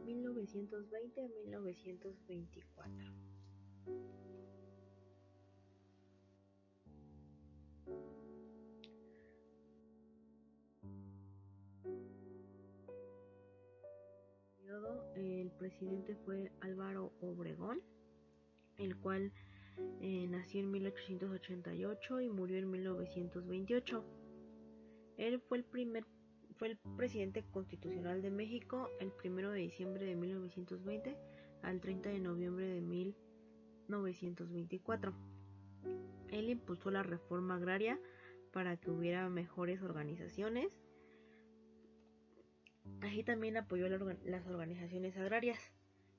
1920 a 1924. El presidente fue Álvaro Obregón, el cual nació en 1888 y murió en 1928. Él fue el presidente constitucional de México el 1 de diciembre de 1920 al 30 de noviembre de 1924. Él impulsó la reforma agraria para que hubiera mejores organizaciones. Así también apoyó las organizaciones agrarias.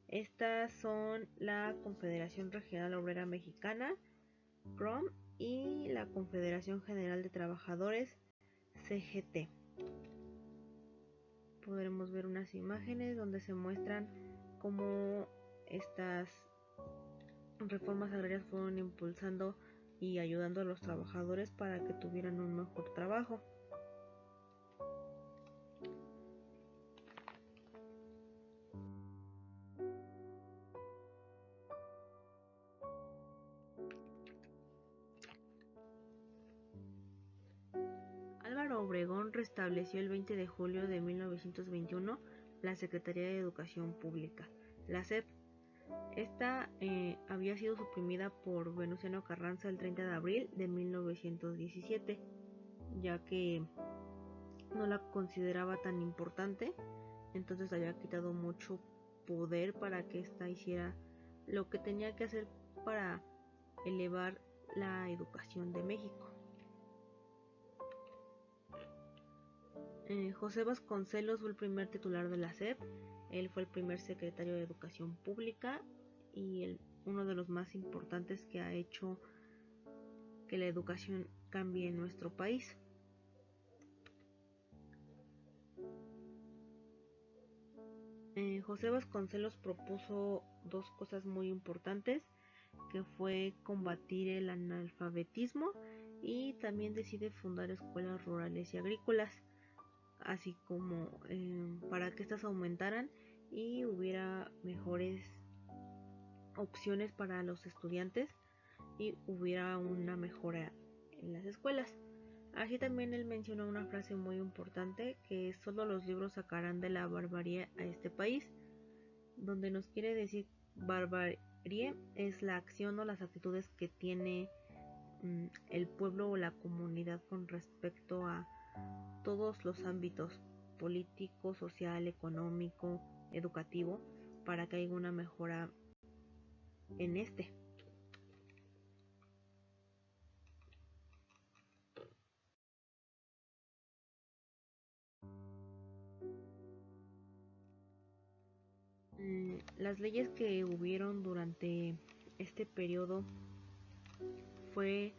Estas son la Confederación Regional Obrera Mexicana, CROM, y la Confederación General de Trabajadores, CGT. Podremos ver unas imágenes donde se muestran cómo estas reformas agrarias fueron impulsando y ayudando a los trabajadores para que tuvieran un mejor trabajo. Álvaro Obregón restableció el 20 de julio de 1921 la Secretaría de Educación Pública, la SEP. Esta había sido suprimida por Venustiano Carranza el 30 de abril de 1917, ya que no la consideraba tan importante, entonces había quitado mucho poder para que ésta hiciera lo que tenía que hacer para elevar la educación de México. José Vasconcelos fue el primer titular de la SEP. Él fue el primer secretario de Educación Pública y uno de los más importantes que ha hecho que la educación cambie en nuestro país. José Vasconcelos propuso dos cosas muy importantes, que fue combatir el analfabetismo, y también decide fundar escuelas rurales y agrícolas, así como para que estas aumentaran y hubiera mejores opciones para los estudiantes y hubiera una mejora en las escuelas. Así también él menciona una frase muy importante, que es: solo los libros sacarán de la barbarie a este país, donde nos quiere decir barbarie es la acción o las actitudes que tiene el pueblo o la comunidad con respecto a todos los ámbitos: político, social, económico, educativo, para que haya una mejora en este. Las leyes que hubieron durante este periodo fue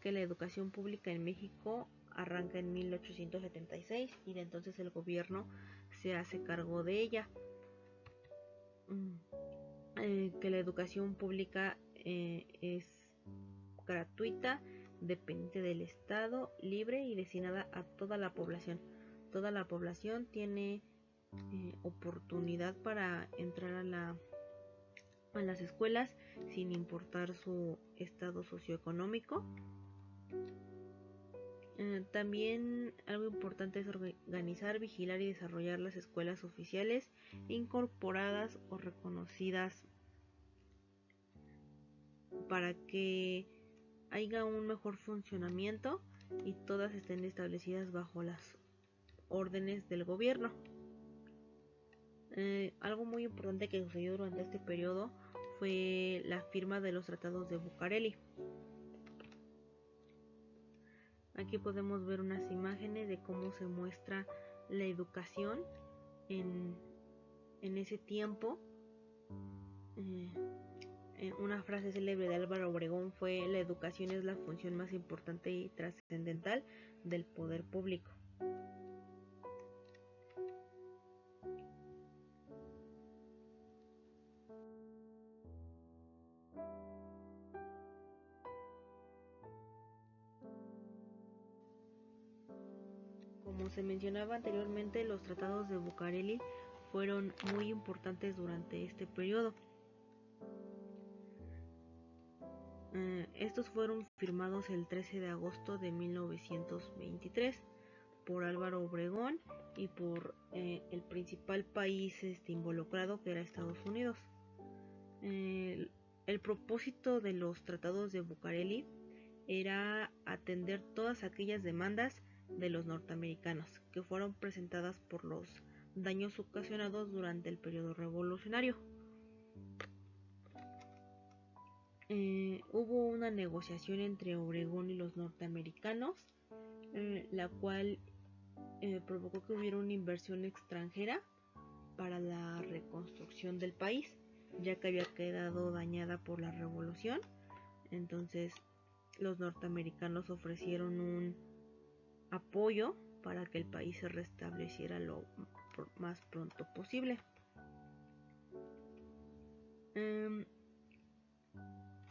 que la educación pública en México arranca en 1876 y de entonces el gobierno se hace cargo de ella. Que la educación pública es gratuita, dependiente del Estado, libre y destinada a toda la población. Toda la población tiene oportunidad para entrar a las escuelas sin importar su estado socioeconómico. También algo importante es organizar, vigilar y desarrollar las escuelas oficiales incorporadas o reconocidas para que haya un mejor funcionamiento y todas estén establecidas bajo las órdenes del gobierno. Algo muy importante que sucedió durante este periodo fue la firma de los tratados de Bucareli. Aquí podemos ver unas imágenes de cómo se muestra la educación en ese tiempo. Una frase célebre de Álvaro Obregón fue: la educación es la función más importante y trascendental del poder público. Como se mencionaba anteriormente, los tratados de Bucareli fueron muy importantes durante este periodo. Estos fueron firmados el 13 de agosto de 1923 por Álvaro Obregón y por el principal país involucrado, que era Estados Unidos. El propósito de los tratados de Bucareli era atender todas aquellas demandas de los norteamericanos que fueron presentadas por los daños ocasionados durante el periodo revolucionario. Hubo una negociación entre Obregón y los norteamericanos, la cual provocó que hubiera una inversión extranjera para la reconstrucción del país, ya que había quedado dañada por la revolución. Entonces los norteamericanos ofrecieron un apoyo para que el país se restableciera lo más pronto posible.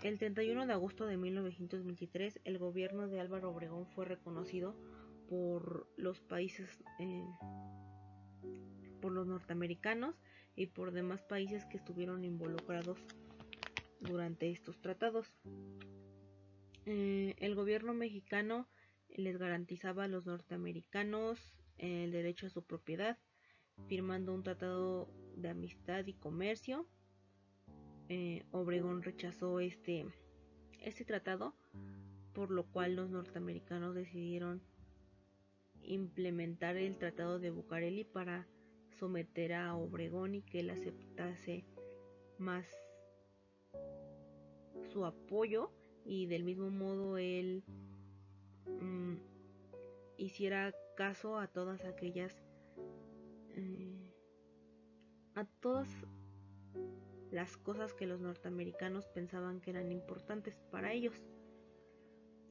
El 31 de agosto de 1923, el gobierno de Álvaro Obregón fue reconocido por los países, por los norteamericanos y por demás países que estuvieron involucrados durante estos tratados. El gobierno mexicano les garantizaba a los norteamericanos el derecho a su propiedad, firmando un tratado de amistad y comercio. Obregón rechazó este tratado, por lo cual los norteamericanos decidieron implementar el tratado de Bucareli para someter a Obregón y que él aceptase más su apoyo, y del mismo modo él hiciera caso a todas aquellas a todas las cosas que los norteamericanos pensaban que eran importantes para ellos.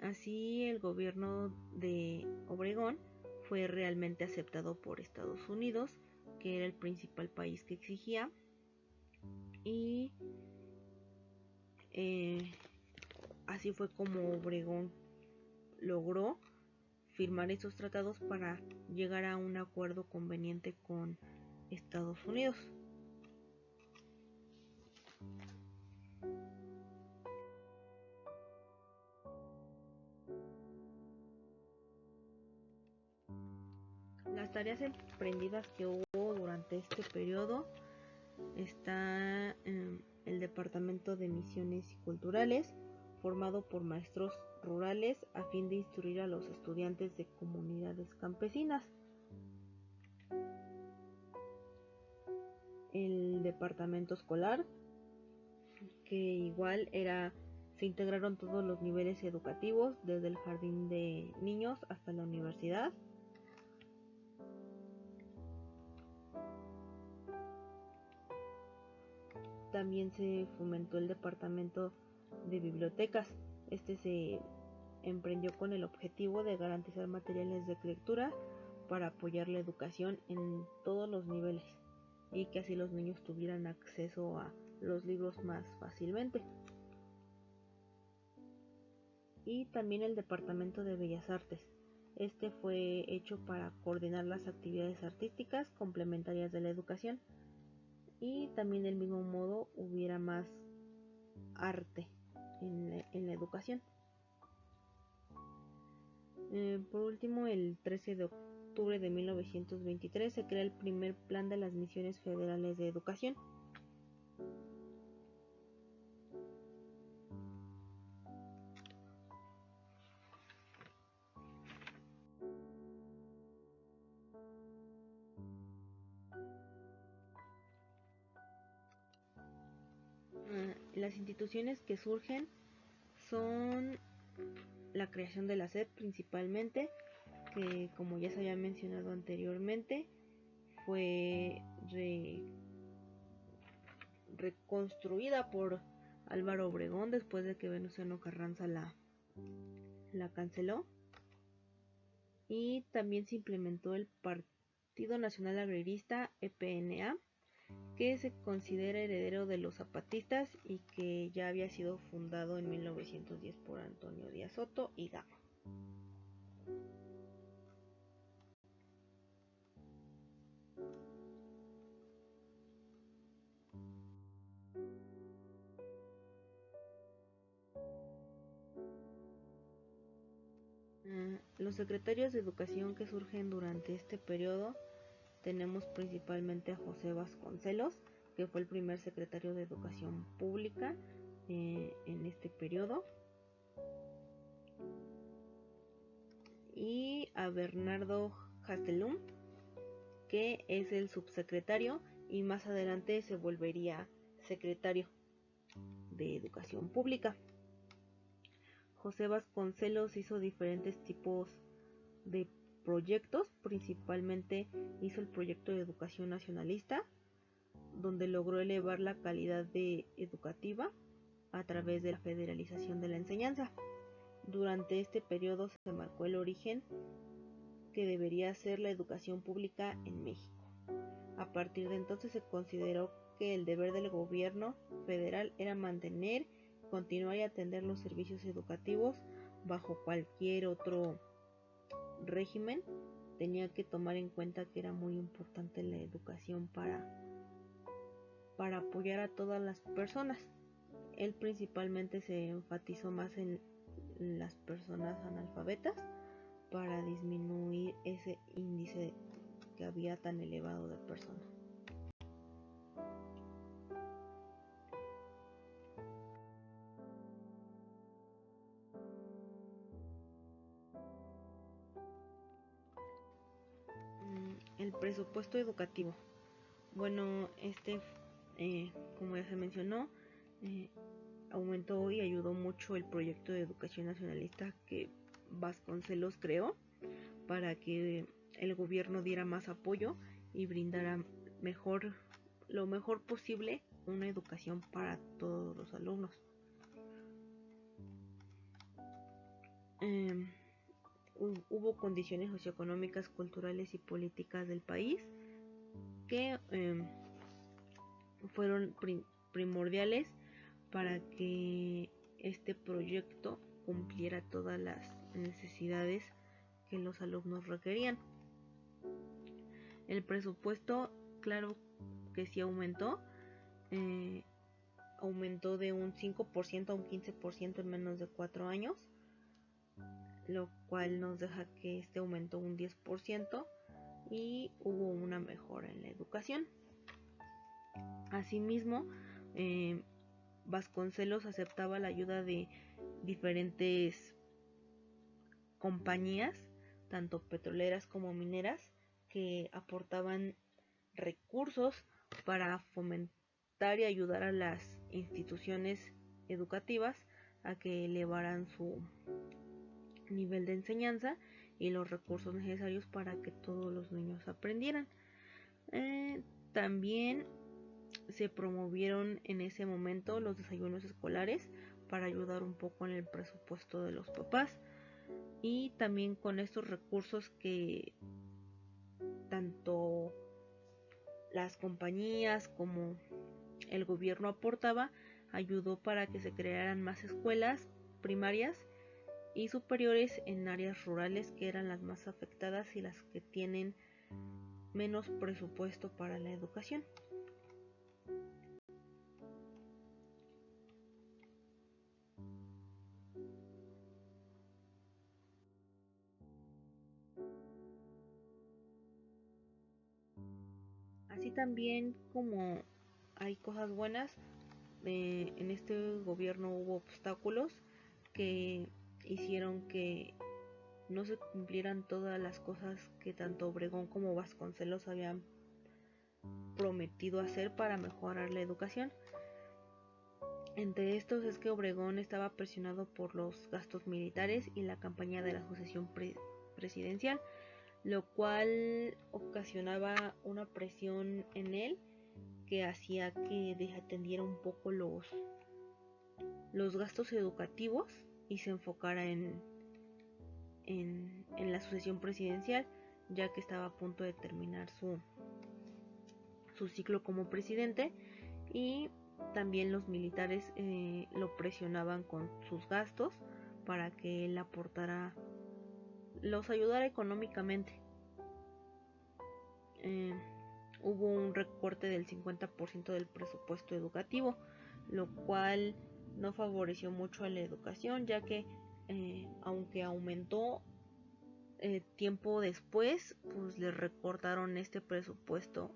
Así el gobierno de Obregón fue realmente aceptado por Estados Unidos, que era el principal país que exigía, y así fue como Obregón logró firmar estos tratados para llegar a un acuerdo conveniente con Estados Unidos. Las tareas emprendidas que hubo durante este periodo está el Departamento de Misiones y Culturales, formado por maestros rurales a fin de instruir a los estudiantes de comunidades campesinas. El Departamento Escolar, que igual se integraron todos los niveles educativos, desde el jardín de niños hasta la universidad. También se fomentó el departamento de bibliotecas. Este se emprendió con el objetivo de garantizar materiales de lectura para apoyar la educación en todos los niveles y que así los niños tuvieran acceso a los libros más fácilmente. Y también el departamento de Bellas Artes. Este fue hecho para coordinar las actividades artísticas complementarias de la educación, y también del mismo modo hubiera más arte en la educación. Por último, el 13 de octubre de 1923 se crea el primer plan de las misiones federales de educación. Las instituciones que surgen son la creación de la SEP principalmente, que como ya se había mencionado anteriormente, fue reconstruida por Álvaro Obregón después de que Venustiano Carranza la canceló. Y también se implementó el Partido Nacional Agrarista, EPNA, que se considera heredero de los zapatistas y que ya había sido fundado en 1910 por Antonio Díaz Soto y Gama. Los secretarios de educación que surgen durante este periodo tenemos principalmente a José Vasconcelos, que fue el primer secretario de educación pública en este periodo, y a Bernardo Hastelum, que es el subsecretario y más adelante se volvería secretario de educación pública. José Vasconcelos hizo diferentes tipos de proyectos, principalmente hizo el proyecto de educación nacionalista, donde logró elevar la calidad educativa a través de la federalización de la enseñanza. Durante este periodo se marcó el origen que debería ser la educación pública en México. A partir de entonces se consideró que el deber del gobierno federal era mantener, continuar y atender los servicios educativos bajo cualquier otro régimen. Tenía que tomar en cuenta que era muy importante la educación para apoyar a todas las personas. Él principalmente se enfatizó más en las personas analfabetas para disminuir ese índice que había tan elevado de personas. El presupuesto educativo. Bueno, como ya se mencionó, aumentó y ayudó mucho el proyecto de educación nacionalista que Vasconcelos creó para que el gobierno diera más apoyo y brindara lo mejor posible una educación para todos los alumnos. Hubo condiciones socioeconómicas, culturales y políticas del país que fueron primordiales para que este proyecto cumpliera todas las necesidades que los alumnos requerían. El presupuesto, claro que sí aumentó de un 5% a un 15% en menos de 4 años, lo cual nos deja que este aumentó un 10% y hubo una mejora en la educación. Asimismo, Vasconcelos aceptaba la ayuda de diferentes compañías, tanto petroleras como mineras, que aportaban recursos para fomentar y ayudar a las instituciones educativas a que elevaran su nivel de enseñanza y los recursos necesarios para que todos los niños aprendieran. También se promovieron en ese momento los desayunos escolares para ayudar un poco en el presupuesto de los papás, y también con estos recursos que tanto las compañías como el gobierno aportaba, ayudó para que se crearan más escuelas primarias y superiores en áreas rurales, que eran las más afectadas y las que tienen menos presupuesto para la educación. Así también como hay cosas buenas, en este gobierno hubo obstáculos que hicieron que no se cumplieran todas las cosas que tanto Obregón como Vasconcelos habían prometido hacer para mejorar la educación. Entre estos es que Obregón estaba presionado por los gastos militares y la campaña de la sucesión presidencial, lo cual ocasionaba una presión en él que hacía que desatendiera un poco los gastos educativos y se enfocara en la sucesión presidencial, ya que estaba a punto de terminar su ciclo como presidente, y también los militares lo presionaban con sus gastos para que él los ayudara económicamente. Hubo un recorte del 50% del presupuesto educativo, lo cual no favoreció mucho a la educación, ya que aunque aumentó tiempo después pues le recortaron este presupuesto,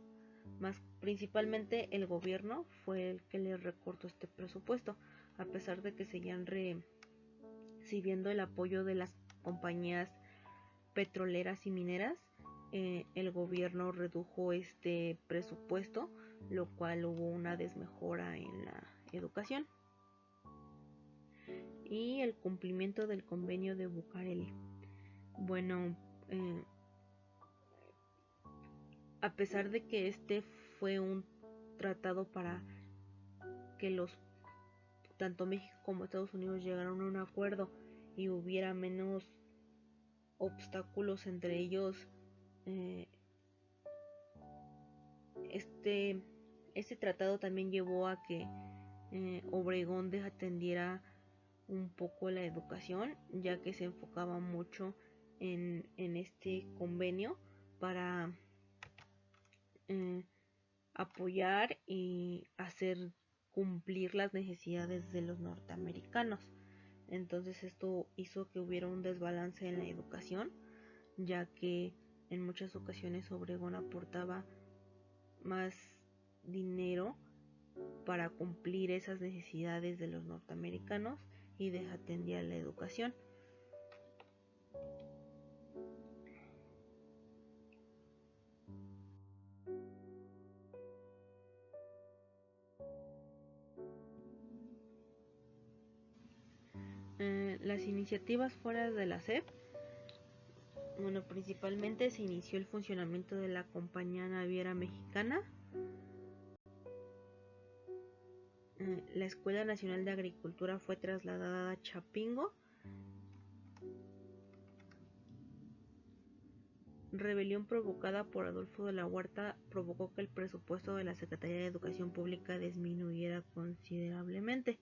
más principalmente el gobierno fue el que le recortó este presupuesto, a pesar de que seguían recibiendo el apoyo de las compañías petroleras y mineras. El gobierno redujo este presupuesto, lo cual hubo una desmejora en la educación. Y el cumplimiento del convenio de Bucareli. Bueno, a pesar de que este fue un tratado para que tanto México como Estados Unidos llegaran a un acuerdo y hubiera menos obstáculos entre ellos, este tratado también llevó a que Obregón desatendiera un poco la educación, ya que se enfocaba mucho en este convenio para apoyar y hacer cumplir las necesidades de los norteamericanos. Entonces esto hizo que hubiera un desbalance en la educación, ya que en muchas ocasiones Obregón aportaba más dinero para cumplir esas necesidades de los norteamericanos y desatendía la educación. Las iniciativas fuera de la SEP, bueno, principalmente se inició el funcionamiento de la Compañía Naviera Mexicana, la Escuela Nacional de Agricultura fue trasladada a Chapingo, rebelión provocada por Adolfo de la Huerta provocó que el presupuesto de la Secretaría de Educación Pública disminuyera considerablemente.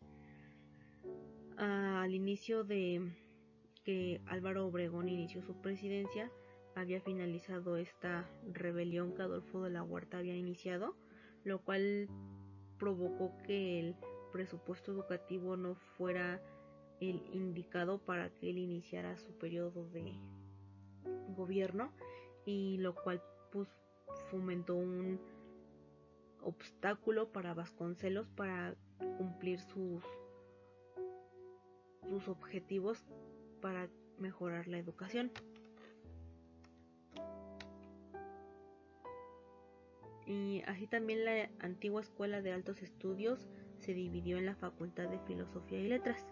Al inicio de que Álvaro Obregón inició su presidencia, había finalizado esta rebelión que Adolfo de la Huerta había iniciado, lo cual provocó que el presupuesto educativo no fuera el indicado para que él iniciara su periodo de gobierno, y lo cual pues fomentó un obstáculo para Vasconcelos para cumplir sus objetivos para mejorar la educación. Y así también la antigua Escuela de Altos Estudios se dividió en la Facultad de Filosofía y Letras.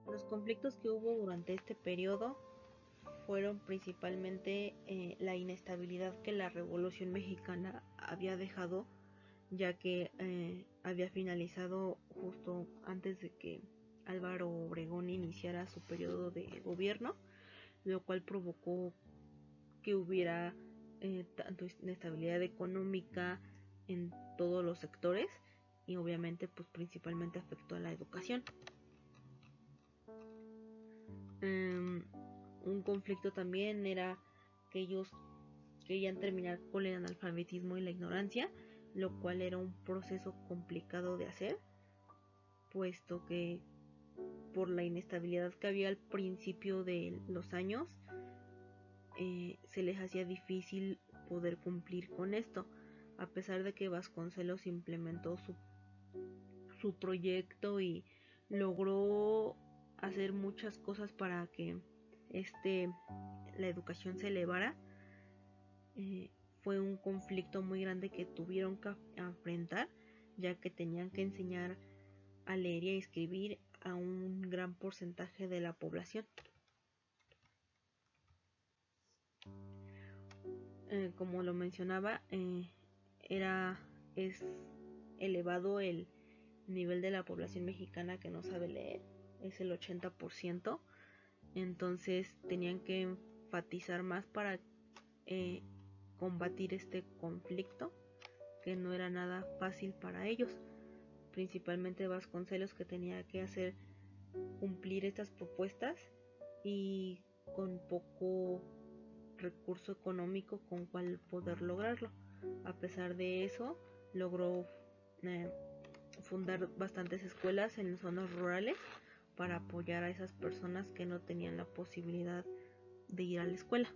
Los conflictos que hubo durante este periodo fueron principalmente la inestabilidad que la Revolución Mexicana había dejado, ya que había finalizado justo antes de que Álvaro Obregón iniciara su periodo de gobierno, lo cual provocó que hubiera tanto inestabilidad económica en todos los sectores, y obviamente pues principalmente afectó a la educación. Un conflicto también era que ellos querían terminar con el analfabetismo y la ignorancia, lo cual era un proceso complicado de hacer, puesto que por la inestabilidad que había al principio de los años, se les hacía difícil poder cumplir con esto, a pesar de que Vasconcelos implementó su proyecto y logró hacer muchas cosas para que la educación se elevara. Fue un conflicto muy grande que tuvieron que enfrentar, ya que tenían que enseñar a leer y a escribir a un gran porcentaje de la población. Como lo mencionaba, es elevado el nivel de la población mexicana que no sabe leer, es el 80%, entonces tenían que enfatizar más para combatir este conflicto, que no era nada fácil para ellos, principalmente Vasconcelos, que tenía que hacer cumplir estas propuestas y con poco recurso económico con cual poder lograrlo. A pesar de eso, logró eh, fundar bastantes escuelas en zonas rurales para apoyar a esas personas que no tenían la posibilidad de ir a la escuela.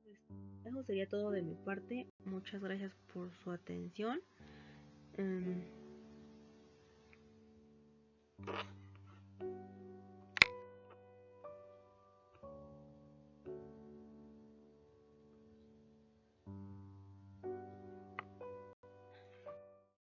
Pues, eso sería todo de mi parte. Muchas gracias por su atención.